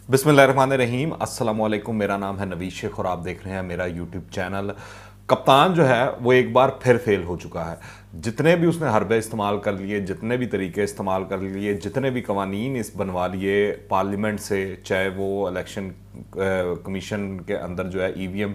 बिस्मिल्लाहिर्रहमानिर्रहीम, अस्सलाम वालेकुम। मेरा नाम है नवीद शेख और आप देख रहे हैं मेरा यूट्यूब चैनल। कप्तान जो है वो एक बार फिर फेल हो चुका है। जितने भी उसने हरबे इस्तेमाल कर लिए, जितने भी तरीके इस्तेमाल कर लिए, जितने भी कवानीन इस बनवा लिए पार्लियामेंट से, चाहे वो इलेक्शन कमीशन के अंदर जो है ईवीएम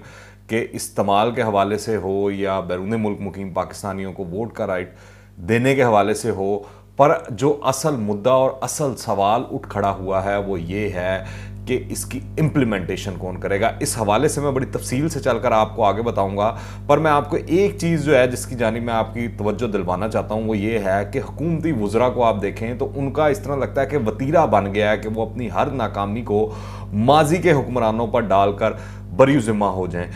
के इस्तेमाल के हवाले से हो या बैरून मुल्क मुकीम पाकिस्तानियों को वोट का राइट देने के हवाले से हो, पर जो असल मुद्दा और असल सवाल उठ खड़ा हुआ है वो ये है कि इसकी इम्प्लीमेंटेशन कौन करेगा। इस हवाले से मैं बड़ी तफसील से चलकर आपको आगे बताऊंगा, पर मैं आपको एक चीज़ जो है जिसकी जानिब मैं आपकी तवज्जो दिलवाना चाहता हूँ वो ये है कि हुकूमती वुज़रा को आप देखें तो उनका इस तरह लगता है कि वतीरा बन गया है कि वो अपनी हर नाकामी को माजी के हुक्मरानों पर डालकर बरी ज़िम्मा हो जाएं।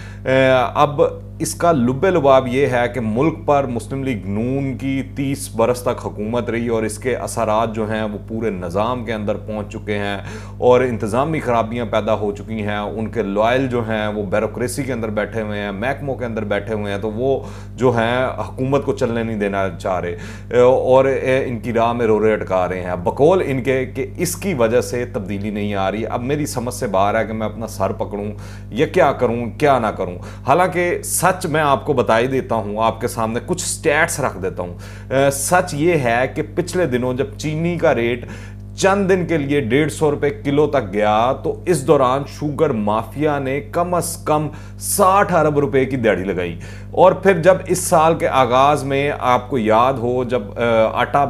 अब इसका लुब्बे लुबाब ये है कि मुल्क पर मुस्लिम लीग नून की 30 बरस तक हुकूमत रही और इसके असरात जो हैं वो पूरे निज़ाम के अंदर पहुंच चुके हैं और इंतज़ामी खराबियां पैदा हो चुकी हैं। उनके लॉयल जो हैं वो ब्यूरोक्रेसी के अंदर बैठे हुए हैं, महकमों के अंदर बैठे हुए हैं, तो वो जो हैं हुकूमत को चलने नहीं देना चाह रहे और इनकी राह में रोरे अटका रहे हैं बकौल इनके कि इसकी वजह से तब्दीली नहीं आ रही। अब मेरी समझ से बाहर है कि मैं अपना सर पकड़ूँ या क्या करूँ क्या ना करूँ। हालांकि सच मैं आपको बता ही देता हूं, आपके सामने कुछ स्टैट्स रख देता हूं। सच ये है कि पिछले दिनों जब चीनी का रेट चंद दिन के लिए 150 रुपए किलो तक गया तो इस दौरान शुगर माफिया ने कम से कम 60 अरब रुपए की दिहाड़ी लगाई। और फिर जब इस साल के आगाज में आपको याद हो जब आटा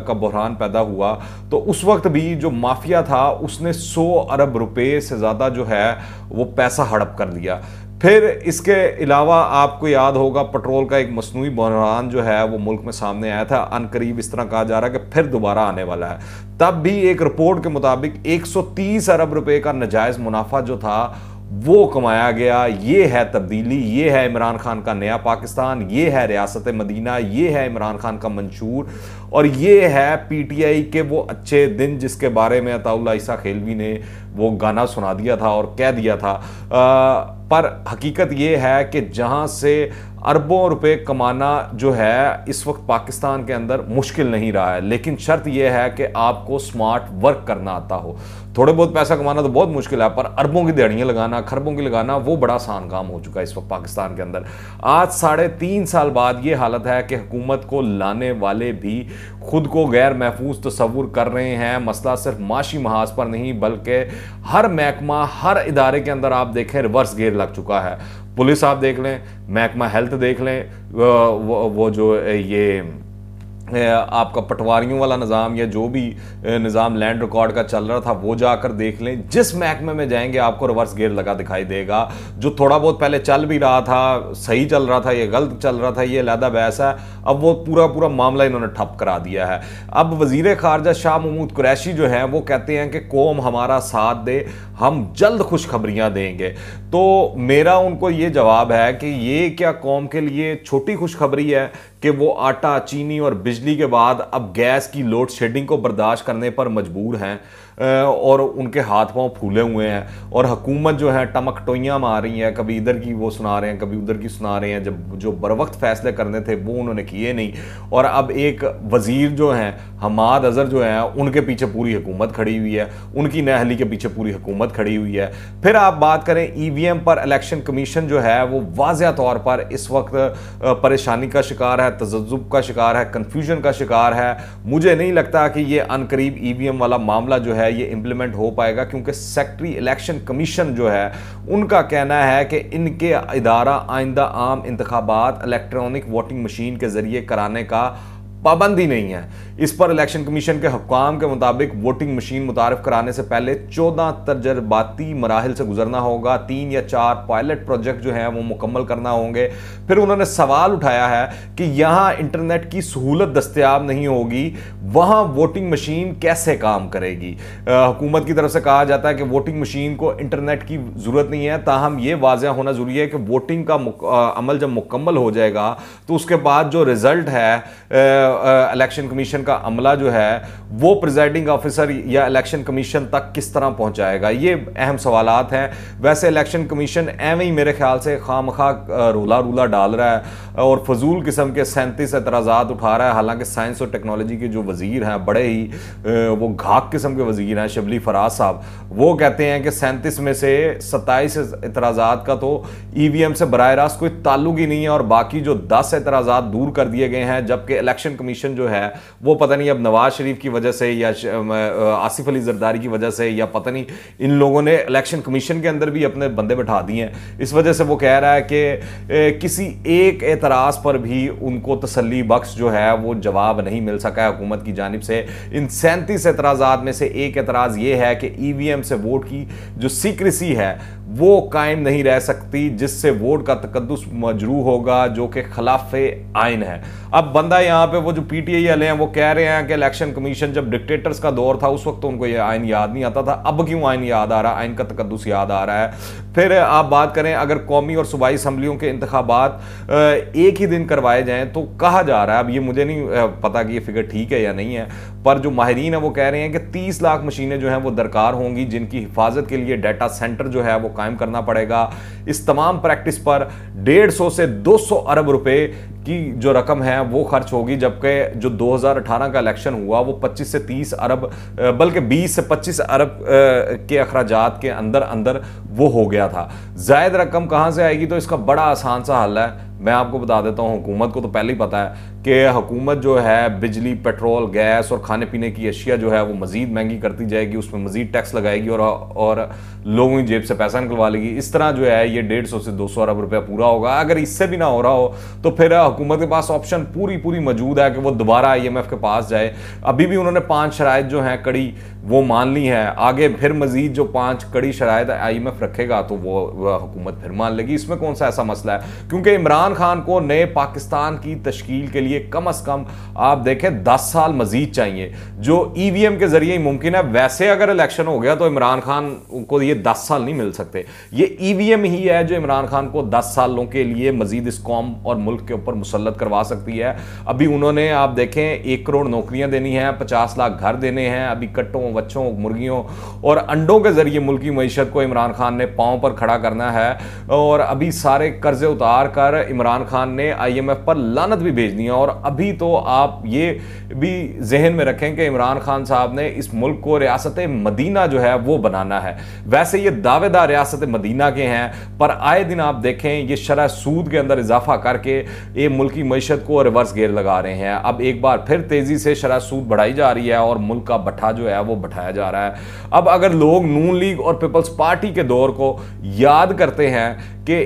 का बहरान पैदा हुआ तो उस वक्त भी जो माफिया था उसने 100 अरब रुपए से ज़्यादा जो है वो पैसा हड़प कर लिया। फिर इसके अलावा आपको याद होगा पेट्रोल का एक मसनूई बहरान जो है वो मुल्क में सामने आया था। अनकरीब इस तरह कहा जा रहा है कि फिर दोबारा आने वाला है। तब भी एक रिपोर्ट के मुताबिक 130 अरब रुपए का नाजायज मुनाफा जो था वो कमाया गया। ये है तब्दीली, ये है इमरान खान का नया पाकिस्तान, ये है रियासत मदीना, ये है इमरान खान का मंशूर और ये है पीटीआई के वो अच्छे दिन जिसके बारे में अताउल्लाह ईसा खेलवी ने वो गाना सुना दिया था और कह दिया था। पर हकीकत ये है कि जहां से अरबों रुपए कमाना जो है इस वक्त पाकिस्तान के अंदर मुश्किल नहीं रहा है, लेकिन शर्त यह है कि आपको स्मार्ट वर्क करना आता हो। थोड़े बहुत पैसा कमाना तो बहुत मुश्किल है, पर अरबों की दिहाड़ियां लगाना, खरबों की लगाना वो बड़ा आसान काम हो चुका है इस वक्त पाकिस्तान के अंदर। आज 3.5 साल बाद ये हालत है कि हुकूमत को लाने वाले भी खुद को गैर महफूज तस्वुर कर रहे हैं। मसला सिर्फ माशी महाज पर नहीं बल्कि हर महकमा, हर इदारे के अंदर आप देखें रिवर्स गेयर लग चुका है। पुलिस आप देख लें, महकमा हेल्थ देख लें, वो जो ये आपका पटवारियों वाला निज़ाम या जो भी निज़ाम लैंड रिकॉर्ड का चल रहा था वो जाकर देख लें। जिस महकमे में जाएंगे आपको रिवर्स गियर लगा दिखाई देगा। जो थोड़ा बहुत पहले चल भी रहा था, सही चल रहा था, ये गलत चल रहा था, ये अलहदा बहस है, अब वो पूरा मामला इन्होंने ठप करा दिया है। अब वज़ीर ख़ारजा शाह महमूद कुरैशी जो हैं वो कहते हैं कि कौम हमारा साथ दे, हम जल्द खुशखबरियाँ देंगे। तो मेरा उनको ये जवाब है कि ये क्या कौम के लिए छोटी खुशखबरी है कि वो आटा, चीनी और बिजली के बाद अब गैस की लोड शेडिंग को बर्दाश्त करने पर मजबूर हैं और उनके हाथ पांव फूले हुए हैं और हुकूमत जो है टमकटोइयाँ मार रही है, कभी इधर की वो सुना रहे हैं, कभी उधर की सुना रहे हैं। जब जो बर वक्त फैसले करने थे वो उन्होंने किए नहीं और अब एक वजीर जो हैं हमाद अजहर जो हैं उनके पीछे पूरी हुकूमत खड़ी हुई है, उनकी नाअहली के पीछे पूरी हुकूमत खड़ी हुई है। फिर आप बात करें ईवीएम पर, इलेक्शन कमीशन जो है वो वाज़ह तौर पर इस वक्त परेशानी का शिकार है, तजज़्ज़ुब का शिकार है, कन्फ्यूजन का शिकार है। मुझे नहीं लगता कि ये अनकरीब ईवीएम वाला मामला जो है ये इंप्लीमेंट हो पाएगा, क्योंकि सेक्रेटरी इलेक्शन कमीशन जो है उनका कहना है कि इनके इदारा आइंदा आम इंतखाबात इलेक्ट्रॉनिक वोटिंग मशीन के जरिए कराने का पाबंदी नहीं है। इस पर इलेक्शन कमीशन के हुक्काम के मुताबिक वोटिंग मशीन मुतारिफ कराने से पहले 14 तजर्बाती मराहिल से गुजरना होगा, 3 या 4 पायलट प्रोजेक्ट जो हैं वो मुकम्मल करना होंगे। फिर उन्होंने सवाल उठाया है कि यहाँ इंटरनेट की सहूलत दस्तयाब नहीं होगी, वहाँ वोटिंग मशीन कैसे काम करेगी। हुकूमत की तरफ से कहा जाता है कि वोटिंग मशीन को इंटरनेट की ज़रूरत नहीं है, ताहम ये वाज़ह होना ज़रूरी है कि वोटिंग का अमल जब मुकम्मल हो जाएगा तो उसके बाद जो रिज़ल्ट है इलेक्शन कमीशन का अमला जो है वो प्रिजाइडिंग ऑफिसर या इलेक्शन कमीशन तक किस तरह पहुंचाएगा, ये अहम सवालात हैं। वैसे इलेक्शन कमीशन एवं ही मेरे ख्याल से खामखा रूला डाल रहा है और फजूल किस्म के 37 एतराज़ात उठा रहा है। हालांकि साइंस और टेक्नोलॉजी के जो वजीर हैं बड़े ही वो घाक किस्म के वजीर हैं, शबली फराज साहब, वो कहते हैं कि 37 में से 27 एतराज़ात का तो ईवीएम से बराह रास्त कोई ताल्लुक ही नहीं है और बाकी जो 10 एतराज़ात दूर कर दिए गए हैं। जबकि इलेक्शन कमीशन जो है वो पता नहीं अब नवाज शरीफ की वजह से या आसिफ अली जरदारी की वजह से या पता नहीं इन लोगों ने इलेक्शन कमीशन के अंदर भी अपने बंदे बैठा दिए हैं, इस वजह से वो कह रहा है कि किसी एक एतराज़ पर भी उनको तसल्ली बख्श जो है वो जवाब नहीं मिल सका है हुकूमत की जानिब से। इन 37 एतराज़ात में से एक एतराज़ ये है कि ईवीएम से वोट की जो सीक्रेसी है वो कायम नहीं रह सकती, जिससे वोट का तकद्दुस मजरू होगा, जो कि खिलाफे आइन है। अब बंदा यहाँ पे वो जो पीटीआई वाले हैं वो कह रहे हैं कि इलेक्शन कमीशन जब डिक्टेटर्स का दौर था उस वक्त तो उनको ये आइन याद नहीं आता था, अब क्यों आइन याद आ रहा है, आइन का तकद्दुस याद आ रहा है। फिर आप बात करें अगर कौमी और सूबाई असम्बलियों के इंतखाबात एक ही दिन करवाए जाएं तो कहा जा रहा है, अब ये मुझे नहीं पता कि ये फिगर ठीक है या नहीं है, पर जो माहिरीन है वो कह रहे हैं कि 30 लाख मशीनें जो हैं वो दरकार होंगी, जिनकी हिफाजत के लिए डाटा सेंटर जो है वो कायम करना पड़ेगा। इस तमाम प्रैक्टिस पर 150 से 200 अरब रुपए की जो रकम है वो खर्च होगी, जबकि जो 2018 का इलेक्शन हुआ वो 25 से 30 अरब बल्कि 20 से 25 अरब के अखराजात के अंदर अंदर वो हो गया था। जायद रकम कहाँ से आएगी, तो इसका बड़ा आसान सा हल है, मैं आपको बता देता हूँ। हुकूमत को तो पहले ही पता है कि हुकूमत जो है बिजली, पेट्रोल, गैस और खाने पीने की अशिया जो है वो मज़ीद महंगी करती जाएगी, उसमें मज़ीद टैक्स लगाएगी और लोगों की जेब से पैसा निकलवा लेगी। इस तरह जो है ये 150 से 200 अरब रुपया पूरा होगा। अगर इससे भी ना हो रहा हो तो फिर हुकूमत के पास ऑप्शन पूरी मौजूद है कि वो दोबारा IMF के पास जाए। अभी भी उन्होंने 5 शराइत जो हैं कड़ी वो मान ली हैं, आगे फिर मज़ीद जो 5 कड़ी शराइत IMF रखेगा तो वो हुकूमत फिर मान लेगी। इसमें कौन सा ऐसा मसला है, क्योंकि इमरान खान को नए पाकिस्तान की तश्कील के लिए कम अज कम आप देखें 10 साल मजीद चाहिए, जो EVM के जरिए ही मुमकिन है। वैसे अगर इलेक्शन हो गया तो इमरान खान को ये 10 साल नहीं मिल सकते, ये EVM ही है जो इमरान खान को 10 सालों के लिए मजीद इस कौम और मुल्क के ऊपर मुसल्लत करवा सकती है। अभी उन्होंने आप देखें 1 करोड़ नौकरियां देनी है, 50 लाख घर देने हैं, अभी कट्टों, बच्चों, मुर्गियों और अंडों के जरिए मुल्क की मईशत को इमरान खान ने पांव पर खड़ा करना है। और अभी सारे कर्जे उतार कर इमरान खान ने IMF पर लानत भी भेजनी है। और अभी तो आप ये भी जहन में रखें कि इमरान खान साहब ने इस मुल्क को रियासत मदीना जो है वो बनाना है। वैसे ये दावेदार रियासत मदीना के हैं, पर आए दिन आप देखें ये शरह सूद के अंदर इजाफा करके ये मुल्क की मईशत को रिवर्स गेयर लगा रहे हैं। अब एक बार फिर तेजी से शरह सूद बढ़ाई जा रही है और मुल्क का भट्ठा जो है वो बढ़ाया जा रहा है। अब अगर लोग नून लीग और पीपल्स पार्टी के दौर को याद करते हैं कि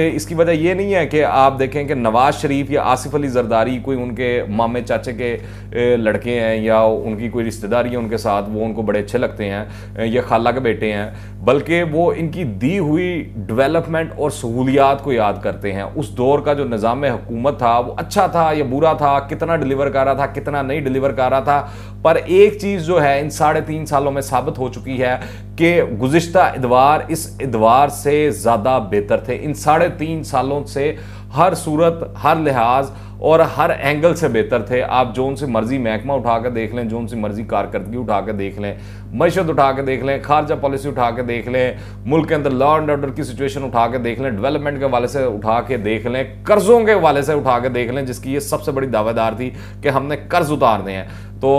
इसकी वजह यह नहीं है कि आप देखें कि नवाज शरीफ या आसिफ अली जरदारी कोई उनके मामे चाचे के लड़के हैं या उनकी कोई रिश्तेदारी है उनके साथ, वो उनको बड़े अच्छे लगते हैं या खाला के बेटे हैं, बल्कि वो इनकी दी हुई डेवलपमेंट और सहूलियात को याद करते हैं। उस दौर का जो निज़ाम हुकूमत था वो अच्छा था या बुरा था, कितना डिलीवर कर रहा था, कितना नहीं डिलीवर कर रहा था। पर एक चीज़ जो है इन 3.5 सालों में साबित हो चुकी है कि गुज़िश्ता इदवार इस इदवार से ज़्यादा बेहतर थे। इन 3.5 सालों से हर सूरत, हर लिहाज और हर एंगल से बेहतर थे। आप जोन सी मर्जी महकमा उठा कर देख लें, जोन सी मर्जी कारकर्दगी उठा कर देख लें, मईशत उठा के देख लें, खारजा पॉलिसी उठा के देख लें, मुल्क के अंदर लॉ एंड ऑर्डर की सिचुएशन उठा के देख लें, डेवलपमेंट के हवाले से उठा के देख लें, कर्जों के हवाले से उठा के देख लें, जिसकी ये सबसे बड़ी दावेदार थी कि हमने कर्ज उतारने हैं। तो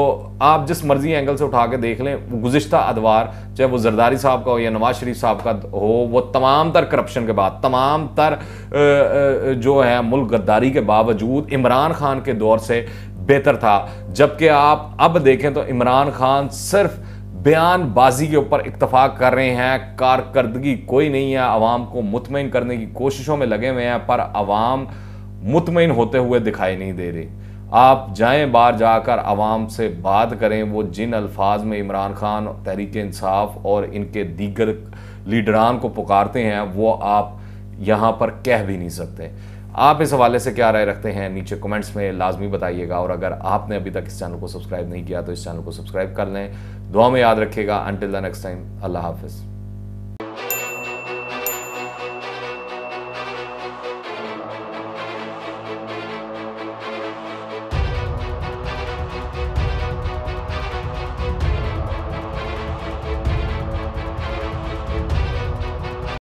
आप जिस मर्जी एंगल से उठा के देख लें, वो गुज़िश्ता अदवार चाहे वो जरदारी साहब का हो या नवाज शरीफ साहब का हो, वो तमाम तर करप्शन के बाद, तमाम तर जो है मुल्क गद्दारी के बावजूद इमरान खान के दौर से बेहतर था। जबकि आप अब देखें तो इमरान खान सिर्फ बयानबाजी के ऊपर इत्तफाक कर रहे हैं, कारकर्दगी कोई नहीं है, अवाम को मुतमईन करने की कोशिशों में लगे हुए हैं, पर अवाम मुतमईन होते हुए दिखाई नहीं दे रही। आप जाएं बाहर जाकर अवाम से बात करें, वो जिन अल्फाज में इमरान खान, तहरीक इंसाफ और इनके दीगर लीडरान को पुकारते हैं वो आप यहाँ पर कह भी नहीं सकते। आप इस हवाले से क्या राय रखते हैं नीचे कमेंट्स में लाजमी बताइएगा। और अगर आपने अभी तक इस चैनल को सब्सक्राइब नहीं किया तो इस चैनल को सब्सक्राइब कर लें। दुआ में याद रखिएगा। अंटिल द नेक्स्ट टाइम, अल्लाह हाफिज़।